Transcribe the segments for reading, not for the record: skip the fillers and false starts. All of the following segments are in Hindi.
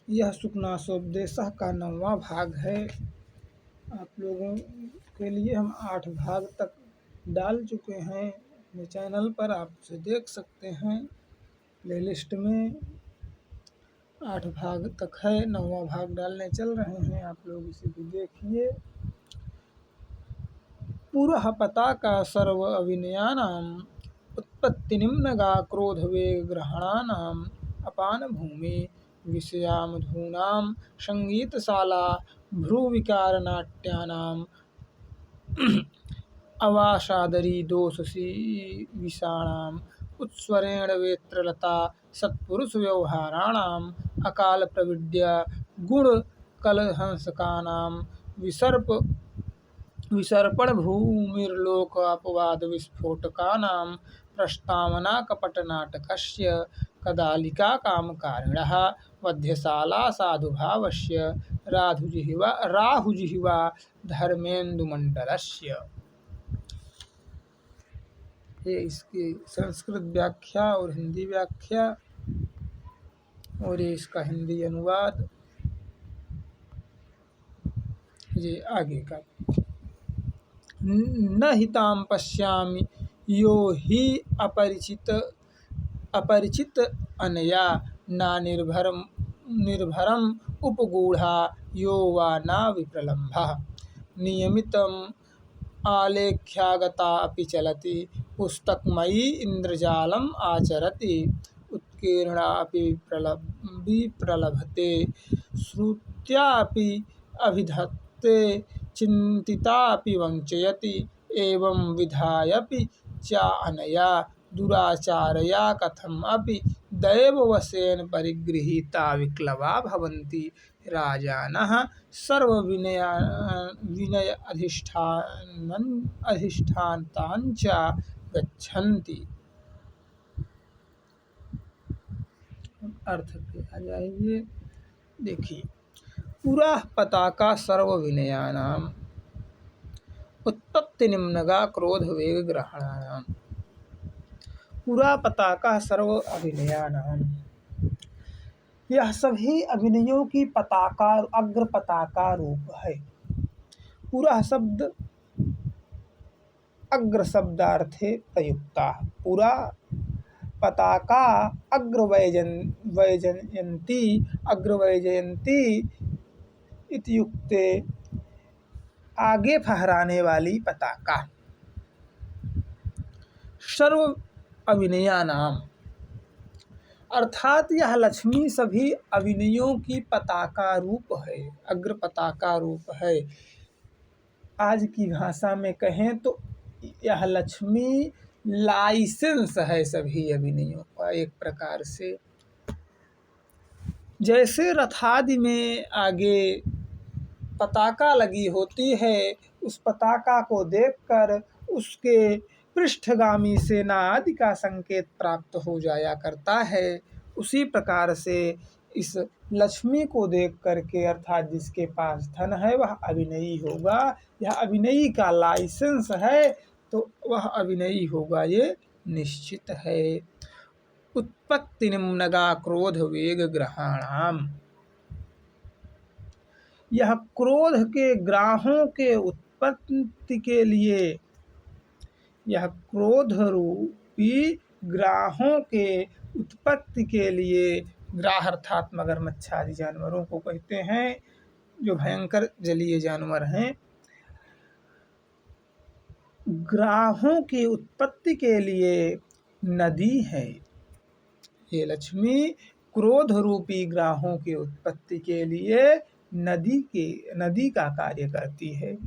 यह सुखनासोपदेशः का 9वां भाग है। आप लोगों के लिए हम 8 भाग तक डाल चुके हैं अपने चैनल पर, आप उसे देख सकते हैं। प्लेलिस्ट में 8 भाग तक है, 9वां भाग डालने चल रहे हैं, आप लोग इसे भी देखिए। पुरः पताका सर्व अविनयानाम् उत्पत्तिनिम्नगा क्रोधवेगग्रहणानाम् अपान भूमि विषयामधूनां संगीतशाला भ्रुविकारनाट्यानाम् अवासादरी दोषशीविषाणाम् उत्स्वरेण वेत्रलता सत्पुरुषव्यवहाराणाम् अकालप्रविद्य गुणकलहंसकानां विसर्पणभूमिर्लोकापवादविस्फोटकानां प्रस्तावनाकपटनाटकस्य कदालिकाकामकारिणः वध्यशालासाधुभावस्य राहुजिह्वा धर्मेन्दुमण्डलस्य। ये इसकी संस्कृत व्याख्या और हिंदी व्याख्या, और ये इसका हिंदी अनुवाद। ये आगे का। न हितां पश्यामि यो हि अपरिचित अनया न निर्भरम उपगूढ़ा यो वा न विप्रलम्भः नियमितम् आलेख्यागता अपि चलति पुस्तकमयी इंद्रजालम् आचरति उत्कीर्णा अपि विप्रलभते श्रुत्या अपि अभिधत्ते चिंतिता अपि वंचयति एवं विधायपि च अनया दुराचारया कथम अपि दैववशेन परिगृहीता विक्लवा भवन्ति राजानः सर्वविनय अधिष्ठान्तांच गच्छन्ति। अर्थ पे आ जाइए, देखिए। पुरा पताका सर्व विनयानाम उत्पत्ति निम्नगा क्रोध वेग ग्रहणानाम। पुरा पताका सर्व अभिनयानाम, यह सभी अभिनयों की पताका, अग्र पताका रूप है। पुरा शब्द अग्र शब्दार्थे प्रयुक्ता। पुरा पताका अग्रवैजयंती इत्युक्ते आगे फहराने वाली पताका। सर्व अभिनयानाम अर्थात यह लक्ष्मी सभी अभिनयों की पताका रूप है, अग्र पताका रूप है। आज की भाषा में कहें तो यह लक्ष्मी लाइसेंस है सभी अभिनयों का, एक प्रकार से। जैसे रथादि में आगे पताका लगी होती है, उस पताका को देखकर उसके पृष्ठगामी सेना आदि का संकेत प्राप्त हो जाया करता है। उसी प्रकार से इस लक्ष्मी को देख करके, अर्थात जिसके पास धन है वह अभिनयी होगा, यह अभिनयी का लाइसेंस है तो वह अभिनयी होगा, ये निश्चित है। उत्पत्ति निम्नगा क्रोध वेग ग्रहाणाम, यह क्रोध के ग्राहों के उत्पत्ति के लिए, यह क्रोध रूपी ग्राहों के उत्पत्ति के लिए, ग्राह अर्थात मगरमच्छ आदि जानवरों को कहते हैं जो भयंकर जलीय जानवर हैं। ग्राहों की उत्पत्ति के लिए नदी है ये लक्ष्मी। क्रोध रूपी ग्राहों की उत्पत्ति के लिए नदी का कार्य करती है।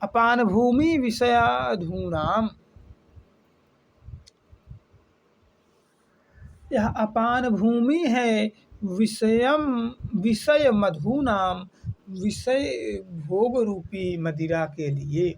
अपान भूमि विषयाधूनाम, यह अपान भूमि है विषय मधुनाम, विषय भोग रूपी मदिरा के लिए,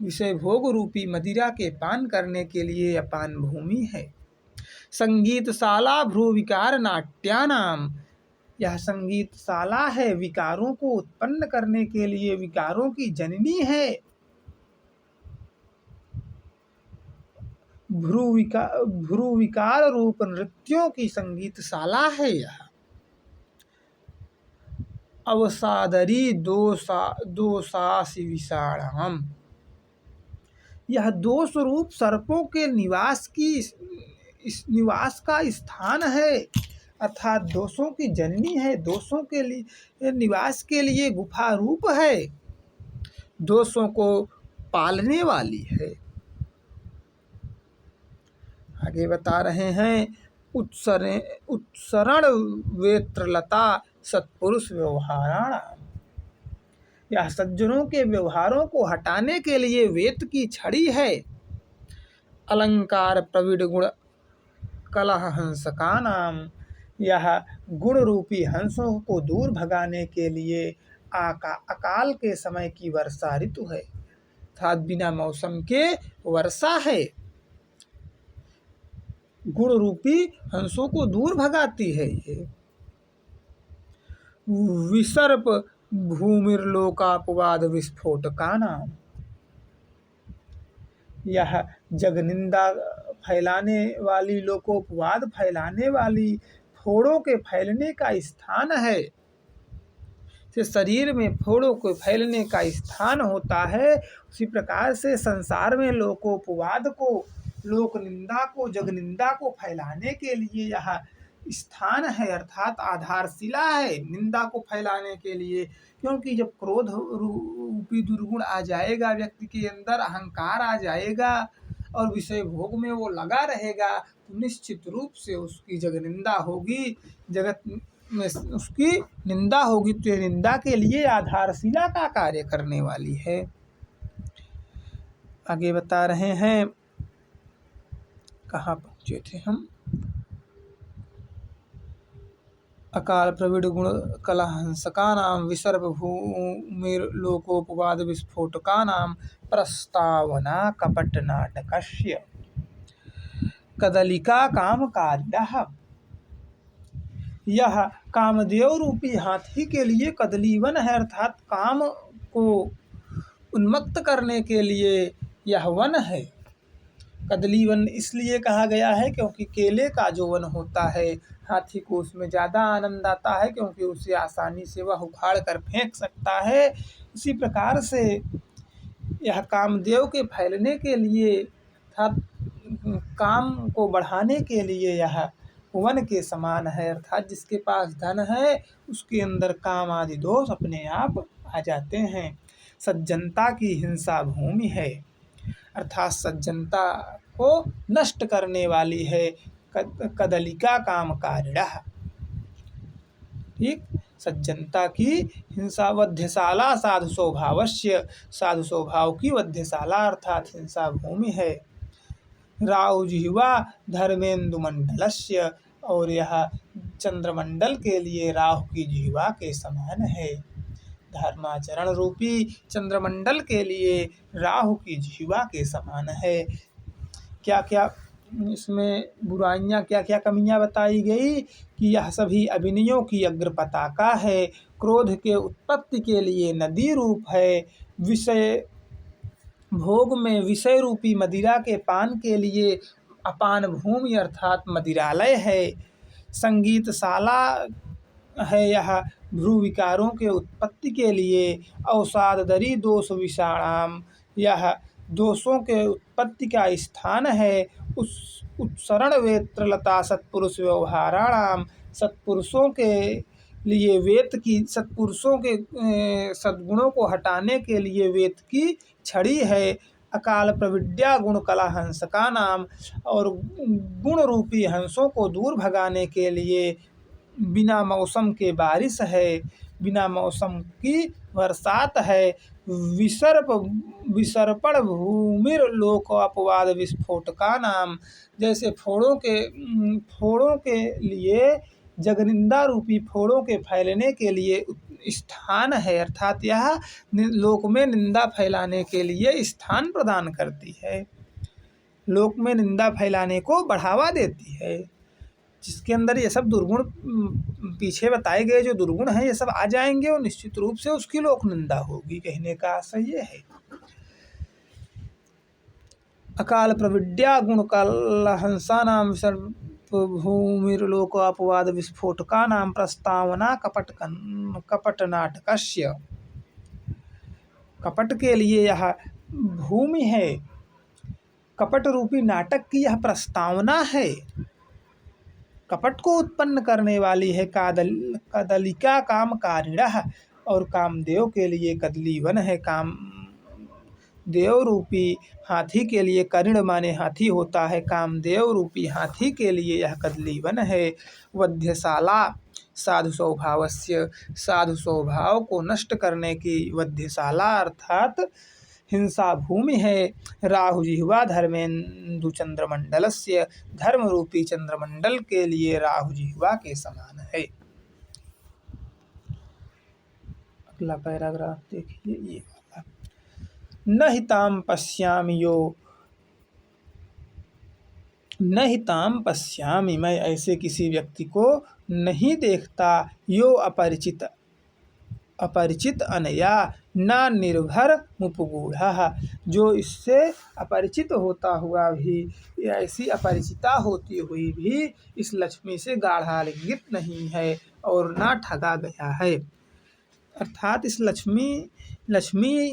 विषय भोग रूपी मदिरा के पान करने के लिए अपान भूमि है। संगीतशाला भ्रू विकार नाट्यानाम, यह संगीतशाला है विकारों को उत्पन्न करने के लिए, विकारों की जननी है। भ्रु विकार रूप नृत्यों की संगीतशाला है यह। अवसादरी दोषासी विषाणम, यह दोष रूप सर्पों के निवास का स्थान है, अर्थात दोषों की जननी है, दोषों के लिए निवास के लिए गुफा रूप है, दोषों को पालने वाली है। आगे बता रहे हैं, उत्सरण वेत्रलता सत्पुरुष व्यवहाराण, यह सज्जनों के व्यवहारों को हटाने के लिए वेत की छड़ी है। अलंकार प्रविड गुण कलह हंस का नाम, यह गुण रूपी हंसों को दूर भगाने के लिए अकाल के समय की वर्षा ऋतु है, अर्थात बिना मौसम के वर्षा है, गुण रूपी हंसों को दूर भगाती है ये। विसर्प भूमिर्लोकापवाद विस्फोट का नाम, यह जगनिंदा फैलाने वाली, लोकोपवाद फैलाने वाली, फोड़ों के फैलने का स्थान है। से शरीर में फोड़ों के फैलने का स्थान होता है, उसी प्रकार से संसार में लोकोपवाद को, लोक निंदा को, जगनिंदा को फैलाने के लिए यह स्थान है, अर्थात आधारशिला है निंदा को फैलाने के लिए। क्योंकि जब क्रोध रूपी दुर्गुण आ जाएगा व्यक्ति के अंदर, अहंकार आ जाएगा और विषय भोग में वो लगा रहेगा, तो निश्चित रूप से उसकी जगनिंदा होगी, जगत में उसकी निंदा होगी, तो निंदा के लिए आधारशिला का कार्य करने वाली है। आगे बता रहे हैं, कहाँ पहुँचे थे हम, अकाल प्रविड गुण कलहंसका नाम, विसर्प भूमिर्लोकोपवाद विस्फोटका नाम, प्रस्तावना कपट नाटकस्य कदलिका कामकारिणः, यह कामदेव रूपी हाथी के लिए कदलीवन है, अर्थात काम को उन्मत्त करने के लिए यह वन है। कदली वन इसलिए कहा गया है क्योंकि केले का जो वन होता है, हाथी को उसमें ज़्यादा आनंद आता है, क्योंकि उसे आसानी से वह उखाड़ कर फेंक सकता है। इसी प्रकार से यह कामदेव के फैलने के लिए, अर्थात काम को बढ़ाने के लिए यह वन के समान है, अर्थात जिसके पास धन है उसके अंदर काम आदि दोष अपने आप आ जाते हैं। सज्जनता की हिंसा भूमि है, अर्थात सज्जनता को नष्ट करने वाली है, कदलिका कामकारिणः, ठीक। सज्जनता की हिंसा, वध्यशाला साधु स्वभावस्य, साधु स्वभाव की वध्यशाला अर्थात हिंसा भूमि है। राहु जिह्वा धर्मेंदु मंडलस्य, और यह चंद्रमंडल के लिए राहु की जिह्वा के समान है। धर्माचरण रूपी चंद्रमंडल के लिए राहु की जिह्वा के समान है। क्या क्या इसमें बुराइयां, क्या क्या कमियां बताई गई कि यह सभी अभिनयों की अग्र पताका है, क्रोध के उत्पत्ति के लिए नदी रूप है, विषय भोग में विषय रूपी मदिरा के पान के लिए अपान भूमि अर्थात मदिरालय है, संगीतशाला है यह भ्रू विकारों के उत्पत्ति के लिए, अवसादरी दोष विषाणाम, यह दोषों के उत्पत्ति का स्थान है, उस उत्सरण वेत्रलता सत्पुरुष व्यवहाराणाम, सत्पुरुषों के लिए वेत की, सत्पुरुषों के सद्गुणों को हटाने के लिए वेत की छड़ी है। अकाल प्रविद्या गुण कला हंस का नाम, और गुण रूपी हंसों को दूर भगाने के लिए बिना मौसम के बारिश है, बिना मौसम की बरसात है। विसर्पण भूमिर लोक अपवाद विस्फोट का नाम, जैसे फोड़ों के लिए जगनिंदा रूपी फोड़ों के फैलने के लिए स्थान है, अर्थात यह लोक में निंदा फैलाने के लिए स्थान प्रदान करती है, लोक में निंदा फैलाने को बढ़ावा देती है। जिसके अंदर ये सब दुर्गुण पीछे बताए गए जो दुर्गुण हैं ये सब आ जाएंगे और निश्चित रूप से उसकी लोक निंदा होगी, कहने का आशय ये है। अकाल प्रविद्या गुण कलहंसानां सर्वभूमिर्लोक अपवाद विस्फोटकानां प्रस्तावना कपट नाटकस्य। कपट के लिए यह भूमि है, कपट रूपी नाटक की यह प्रस्तावना है। कपट को उत्पन्न करने वाली है कदलिका कामकारिणः, और कामदेव के लिए कदली वन है। कामदेव रूपी हाथी के लिए, करिण माने हाथी होता है, कामदेव रूपी हाथी के लिए यह कदली वन है। वध्यशाला साधु स्वभावस्य, साधु स्वभाव को नष्ट करने की वध्यशाला अर्थात हिंसा भूमि है। राहु जिह्वा धर्मेन्दु चंद्रमंडलस्य, धर्म रूपी चंद्रमंडल के लिए राहु जिह्वा के समान है। अगला पैराग्राफ देखिए ये वाला। न हिताम पश्यामि, मैं ऐसे किसी व्यक्ति को नहीं देखता। यो अपरिचित अनया न निर्भर मुपगूढ़ः, जो इससे अपरिचित होता हुआ भी, ऐसी अपरिचिता होती हुई भी इस लक्ष्मी से गाढ़ालिंगित नहीं है और ना ठगा गया है। अर्थात इस लक्ष्मी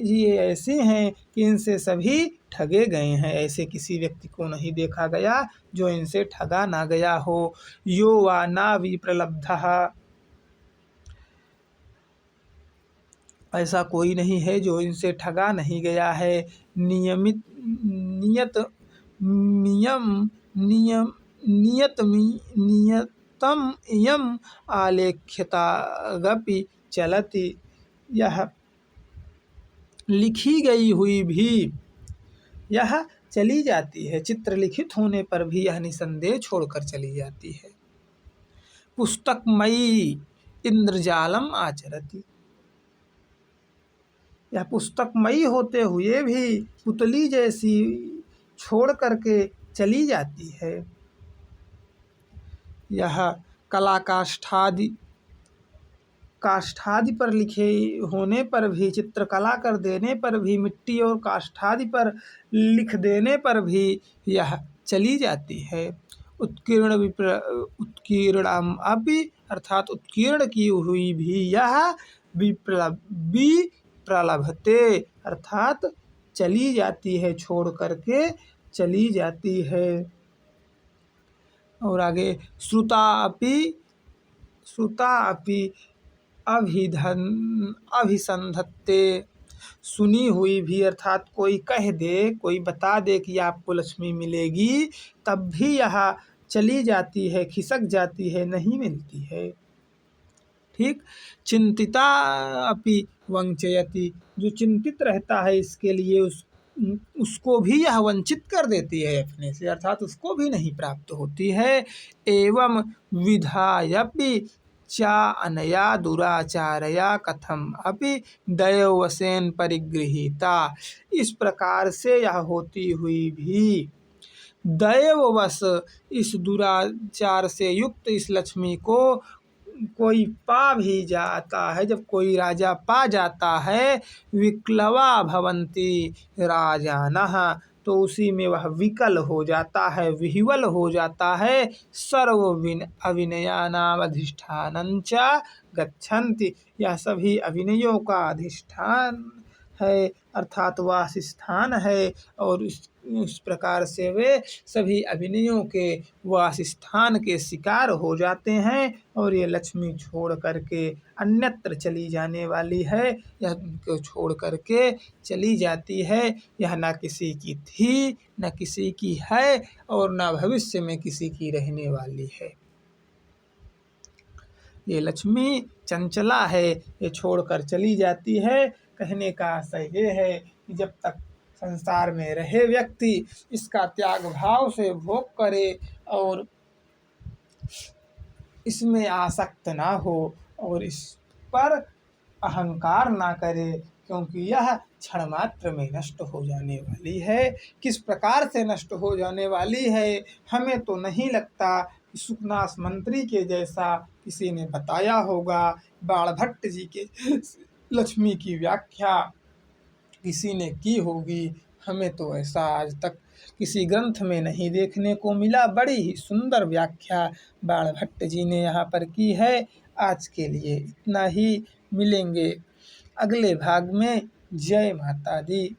जी ऐसे हैं कि इनसे सभी ठगे गए हैं। ऐसे किसी व्यक्ति को नहीं देखा गया जो इनसे ठगा ना गया हो। यो वा ना विप्रलब्धः, ऐसा कोई नहीं है जो इनसे ठगा नहीं गया है। नियतम इयम् आलेख्यतागपि चलति, यह लिखी गई हुई भी यह चली जाती है। चित्र लिखित होने पर भी यह निसंदेह छोड़कर चली जाती है। पुस्तकमयी इंद्रजालम आचरति, यह पुस्तकमयी होते हुए भी पुतली जैसी छोड़ करके चली जाती है। यह कला काष्ठादि पर लिखे होने पर भी, चित्रकला कर देने पर भी, मिट्टी और काष्ठादि पर लिख देने पर भी यह चली जाती है। उत्कीर्णम अपि, अर्थात उत्कीर्ण की हुई भी यह विप्रलभते, अर्थात चली जाती है, छोड़ करके चली जाती है। और आगे श्रुता अपि अभिसंधत्ते, सुनी हुई भी, अर्थात कोई कह दे, कोई बता दे कि आपको लक्ष्मी मिलेगी, तब भी यह चली जाती है, खिसक जाती है, नहीं मिलती है। ठीक। चिंतिता अपि वंचयति, जो चिंतित रहता है इसके लिए उसको भी यह वंचित कर देती है अपने से, अर्थात उसको भी नहीं प्राप्त होती है। एवं विधायपि चा अनया दुराचारया कथम अपि दैववशेन परिगृहीता, इस प्रकार से यह होती हुई भी दैववश, इस दुराचार से युक्त इस लक्ष्मी को कोई पा भी जाता है, जब कोई राजा पा जाता है, विक्लवा भवन्ति राजानः, तो उसी में वह विकल हो जाता है, विह्वल हो जाता है। सर्व अभिनयानाम अधिष्ठानं च गच्छन्ति, यह सभी अभिनयों का अधिष्ठान है, अर्थात वासस्थान है, और इस प्रकार से वे सभी अभिनयों के वासस्थान के शिकार हो जाते हैं। और ये लक्ष्मी छोड़ करके अन्यत्र चली जाने वाली है, यह उनको छोड़ करके चली जाती है। यह ना किसी की थी, न किसी की है, और न भविष्य में किसी की रहने वाली है। ये लक्ष्मी चंचला है, ये छोड़कर चली जाती है। कहने का आशय ये है कि जब तक संसार में रहे व्यक्ति इसका त्याग भाव से भोग करे और इसमें आसक्त ना हो और इस पर अहंकार ना करे, क्योंकि यह क्षण मात्र में नष्ट हो जाने वाली है। किस प्रकार से नष्ट हो जाने वाली है हमें तो नहीं लगता कि सुखनाथ मंत्री के जैसा किसी ने बताया होगा, बाणभट्ट जी के लक्ष्मी की व्याख्या किसी ने की होगी, हमें तो ऐसा आज तक किसी ग्रंथ में नहीं देखने को मिला। बड़ी ही सुंदर व्याख्या बाणभट्ट जी ने यहाँ पर की है। आज के लिए इतना ही, मिलेंगे अगले भाग में। जय माता दी।